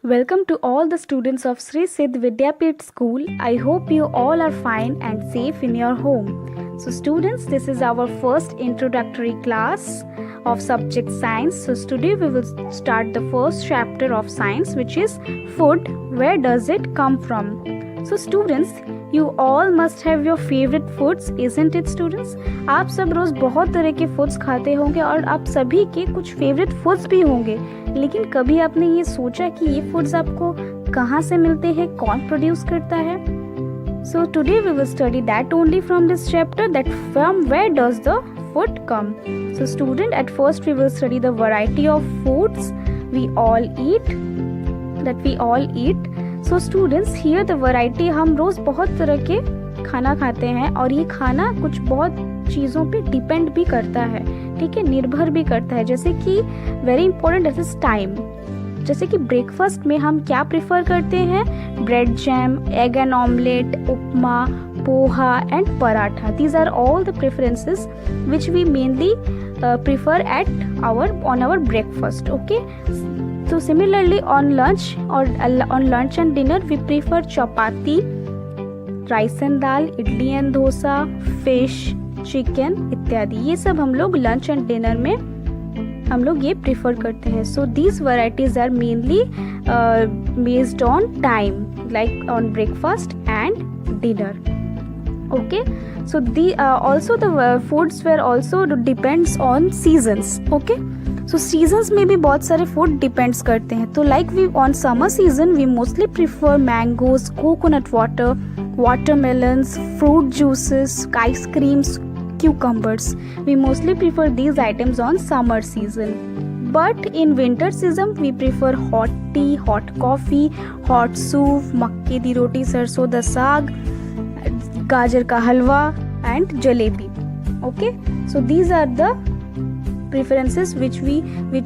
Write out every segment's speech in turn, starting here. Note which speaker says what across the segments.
Speaker 1: Welcome to all the students of Sri Siddh Vidyapit School. I hope you all are fine and safe in your home. So students, this is our first introductory class of subject science. So today we will start the first chapter of science, which is food. Where does it come from? So students, you all must have your favorite foods, isn't it students? आप सब रोज बहुत तरह के foods खाते होंगे और आप सभी के कुछ फेवरेट फूड्स भी होंगे, लेकिन कभी आपने ये सोचा कि ये फूड्स आपको कहाँ से मिलते हैं, कौन प्रोड्यूस करता है? So today we will study that only from this chapter, that from where does the food come. So student, at first we will study the variety of foods we all eat. So students, here the variety, हम रोज बहुत तरह के खाना खाते हैं और ये खाना कुछ बहुत चीज़ों पे डिपेंड भी करता है, ठीक है, निर्भर भी करता है। जैसे कि वेरी इंपॉर्टेंट एज टाइम, जैसे कि ब्रेकफास्ट में हम क्या प्रेफर करते हैं? Bread jam, egg and omelette, upma, poha and paratha. These are all the preferences which we mainly prefer on our breakfast. Okay. So similarly on lunch and dinner we prefer chapati, rice and dal, idli and dosa, fish, chicken इत्यादि. ये सब हम लोग lunch and dinner में हम लोग ये prefer करते हैं. So these varieties are mainly based on time, like on breakfast and dinner. Okay, so also the foods were also depends on seasons. Okay, so seasons में भी बहुत सारे food depends करते हैं. तो like we on summer season we mostly prefer mangoes, coconut water, watermelons, fruit juices, ice creams, cucumbers. We mostly prefer these items on summer season. But in winter season we prefer hot tea, hot coffee, hot soup, मक्के दी रोटी, सरसों दा साग, गाजर का हलवा and jalebi. Okay, so these are the preferences which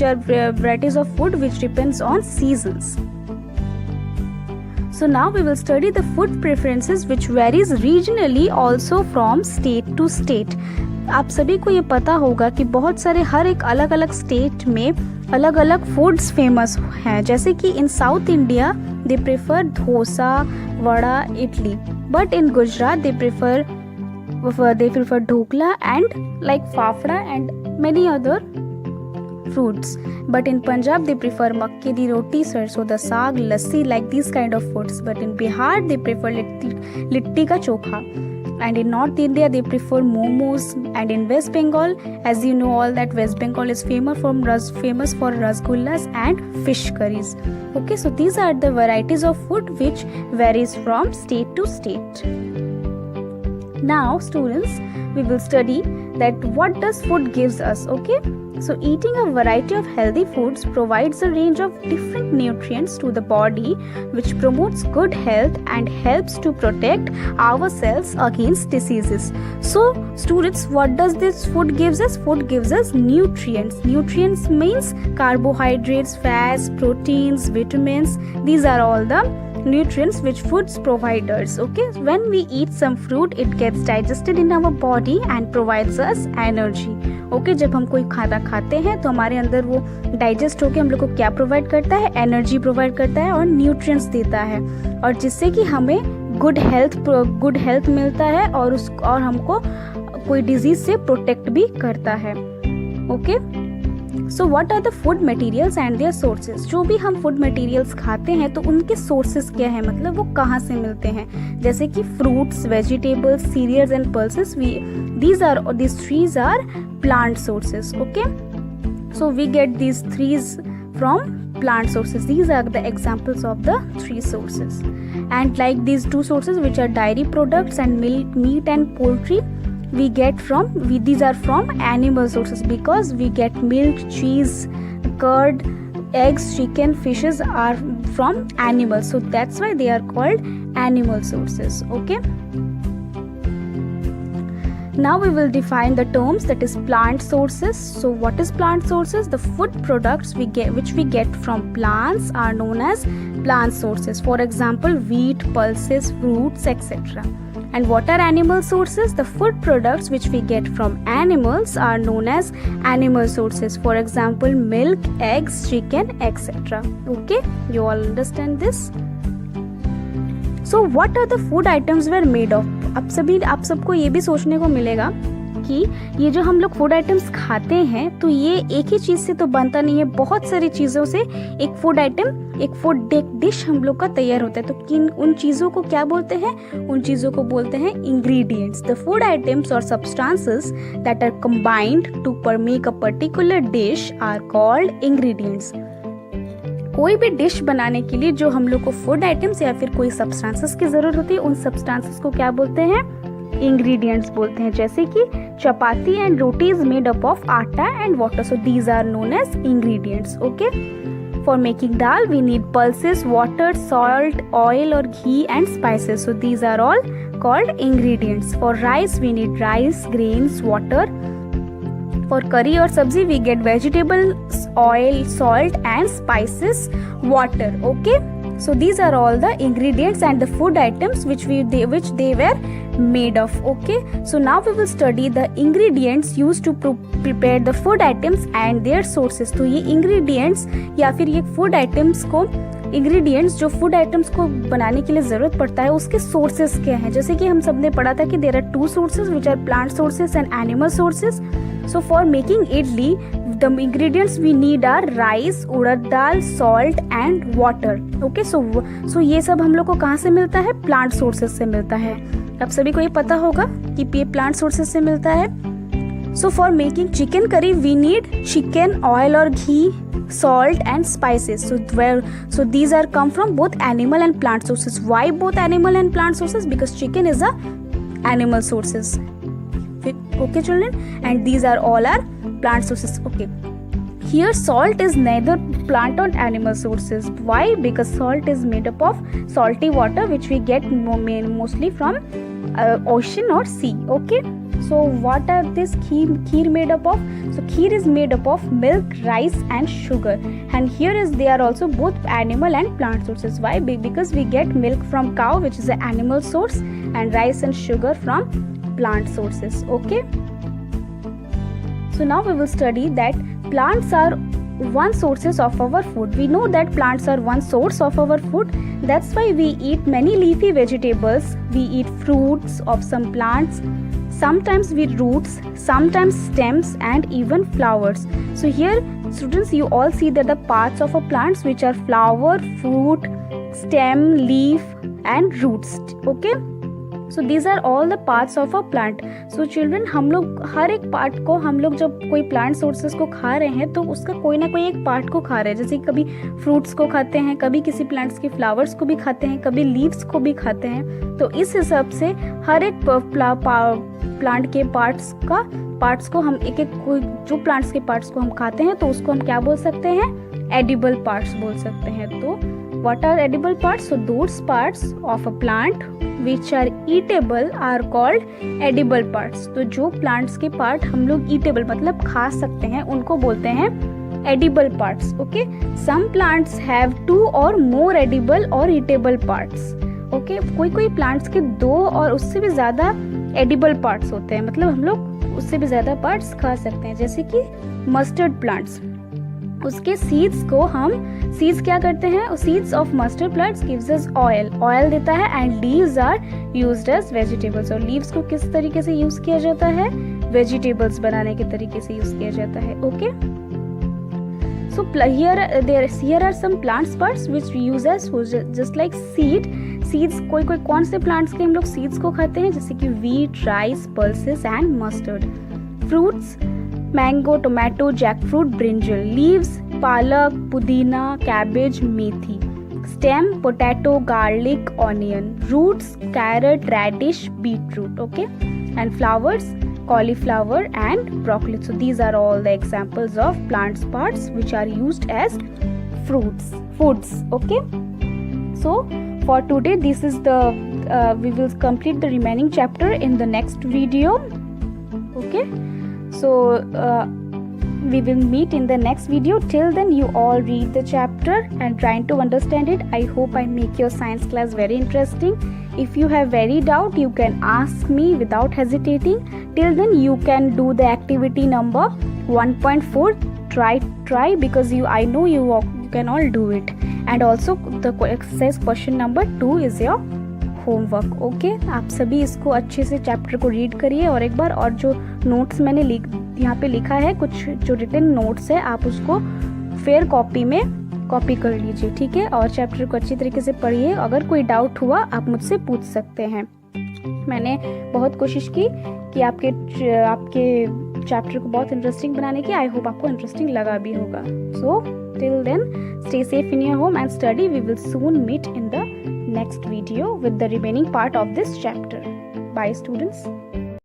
Speaker 1: are varieties of food which depends on seasons. So now we will study the food preferences which varies regionally also from state to state. आप सभी को ये पता होगा कि बहुत सारे हर एक अलग अलग स्टेट में अलग अलग फूड्स फेमस हैं. जैसे कि in South India they prefer dosa, vada, idli, but in Gujarat they prefer dhokla and like fafda and many other fruits. But in Punjab they prefer makke di roti, sarson da saag, lassi, like these kind of foods. But in Bihar they prefer litti ka chokha. And in North India they prefer momos. And in West Bengal, as you know all, that West Bengal is famous for rasgullas and fish curries. Okay, so these are the varieties of food which varies from state to state. Now students, we will study that what does food gives us. Okay, so eating a variety of healthy foods provides a range of different nutrients to the body, which promotes good health and helps to protect ourselves against diseases. So students, what does this food gives us? Food gives us nutrients. Nutrients means carbohydrates, fats, proteins, vitamins. These are all the nutrients which foods provide us. Okay, when we eat some fruit it gets digested in our body and provides us energy. Okay, जब हम कोई खाना खाते हैं तो हमारे अंदर वो डाइजेस्ट होकर हम लोग को क्या प्रोवाइड करता है? एनर्जी प्रोवाइड करता है और न्यूट्रिएंट्स देता है, और जिससे कि हमें गुड हेल्थ मिलता है और हमको कोई डिजीज से प्रोटेक्ट भी करता है. Okay, so what are the food materials and their sources. जो भी हम फूड मटेरियल्स खाते हैं तो उनके सोर्सेज क्या है, मतलब वो कहाँ से मिलते हैं? जैसे कि fruits, vegetables, cereals and pulses, these three are plant sources. Okay, so we get these three from plant sources. These are the examples of the three sources. And like these two sources which are dairy products and milk, meat and poultry, these are from animal sources, because we get milk, cheese, curd, eggs, chicken, fishes are from animals, so that's why they are called animal sources. Okay, now we will define the terms, that is plant sources. So what is plant sources? The food products which we get from plants are known as plant sources. For example, wheat, pulses, fruits, etc. And what are animal sources? The food products which we get from animals are known as animal sources. For example, milk, eggs, chicken, etc. Okay, you all understand this? So what are the food items were made of? आप सबको ये भी सोचने को मिलेगा कि ये जो हम लोग फूड आइटम्स खाते हैं तो ये एक ही चीज़ से तो बनता नहीं है, बहुत सारी चीज़ों से एक फूड आइटम, एक फूड डिश हम लोग का तैयार होता है। तो किन उन चीज़ों को क्या बोलते हैं? उन चीज़ों को बोलते हैं इंग्रेडिएंट्स। द फूड आइटम्स और substances that are combined to make a particular dish are called ingredients. कोई भी डिश बनाने के लिए जो हम लोग को फूड आइटम्स या फिर कोई सब्सटेंसेस की ज़रूरत होती है, उन सब्सटेंसेस को क्या बोलते हैं? इंग्रेडिएंट्स बोलते हैं। जैसे कि chapati and roti is made up of atta and water, so these are known as ingredients. Okay, for making dal we need pulses, water, salt, oil और ghee and spices, so these are all called ingredients. For rice we need rice, grains, water. For curry or sabzi we get vegetables, oil, salt and spices, water. Okay, so these are all the ingredients and the food items which they were made of. Okay, so now we will study the ingredients used to prepare the food items and their sources. तो ये ingredients या फिर ये food items को ingredients जो food items को बनाने के लिए ज़रूरत पड़ता है उसके सोर्सेज क्या हैं। जैसे कि हम सब ने पढ़ा था कि there are two sources which are plant sources and animal sources. So for making idli the ingredients we need are rice, urad dal, salt and water. Okay, so ये सब हम लोग को कहाँ से मिलता है? प्लांट सोर्सेज से मिलता है। आप सभी को ये पता होगा कि ये प्लांट सोर्सेज से मिलता है। So for making chicken curry we need chicken, oil और ghee, salt and spices. So these are come from both animal and plant sources. Why both animal and plant sources? Because chicken is a animal sources. Okay children, and these are all are plant sources. Okay, here salt is neither plant or animal sources. Why? Because salt is made up of salty water which we get mostly from ocean or sea. Okay, so what are this kheer made up of? So kheer is made up of milk, rice and sugar, and here is they are also both animal and plant sources. Why? Because we get milk from cow which is an animal source and rice and sugar from plant sources. Okay, so now we will study that plants are one sources of our food. We know that plants are one source of our food. That's why we eat many leafy vegetables. We eat fruits of some plants. Sometimes with roots, sometimes stems and even flowers. So here students, you all see that the parts of a plants which are flower, fruit, stem, leaf and roots. Okay, so these are all the parts of a plant. So children, हम लोग हर एक part को, हम लोग जब कोई plant sources को खा रहे हैं तो उसका कोई ना कोई एक पार्ट को खा रहे हैं। जैसे कभी फ्रूट्स को खाते हैं, कभी किसी प्लांट्स के फ्लावर्स को भी खाते हैं, कभी लीव्स को भी खाते हैं। तो इस हिसाब से हर एक प्लांट के पार्ट्स को हम एक जो प्लांट्स के पार्ट्स को हम खाते हैं तो उसको हम क्या बोल सकते हैं? एडिबल पार्ट्स बोल सकते हैं। तो what are edible parts? So those parts of a plant which are eatable are called edible parts. तो जो प्लांट्स के पार्ट हम लोग ईटेबल मतलब खा सकते हैं उनको बोलते हैं edible parts. Okay, some plants have 2 और मोर एडिबल और ईटेबल पार्ट्स। ओके, कोई प्लांट्स के 2 और उससे भी ज़्यादा एडिबल पार्ट्स होते हैं, मतलब हम लोग उससे भी ज़्यादा पार्ट्स खा सकते हैं। जैसे कि मस्टर्ड प्लांट्स, उसके सीड्स को हम सीड्स क्या करते हैं? Seeds of mustard plants gives us oil देता है and leaves are used as vegetables. और लीव्स को किस तरीके से यूज किया जाता है? वेजिटेबल्स बनाने के तरीके से यूज किया जाता है। Okay, so here are some plants parts which we use as food, just like seeds। कोई कौन से प्लांट्स के हम लोग सीड्स को खाते हैं? जैसे कि wheat, rice, pulses and mustard। fruits, mango, tomato, jackfruit, brinjal. Leaves, palak, pudina, cabbage, methi. Stem, potato, garlic, onion. Roots, carrot, radish, beetroot. Okay, and flowers, cauliflower and broccoli. So these are all the examples of plants parts which are used as foods. Okay, so for today this is the we will complete the remaining chapter in the next video. Okay, so we will meet in the next video. Till then you all read the chapter and trying to understand it. I hope I make your science class very interesting. If you have very doubt, you can ask me without hesitating. Till then, you can do the activity number 1.4. Try because I know you can all do it. And also the exercise question number 2 is your homework. Okay, आप सभी इसको अच्छे से chapter को read करिए और एक बार, और जो नोट्स मैंने यहाँ पे लिखा है, कुछ जो रिटन नोट्स है, आप उसको फेयर कॉपी में कॉपी कर लीजिए, ठीक है। और चैप्टर को अच्छी तरीके से पढ़िए। अगर कोई डाउट हुआ आप मुझसे पूछ सकते हैं। मैंने बहुत कोशिश की कि आपके चैप्टर को बहुत इंटरेस्टिंग बनाने की। आई होप आपको इंटरेस्टिंग लगा भी होगा। So till then, stay safe in your home and study. We will soon meet in the next video with the remaining part of this chapter. Bye students.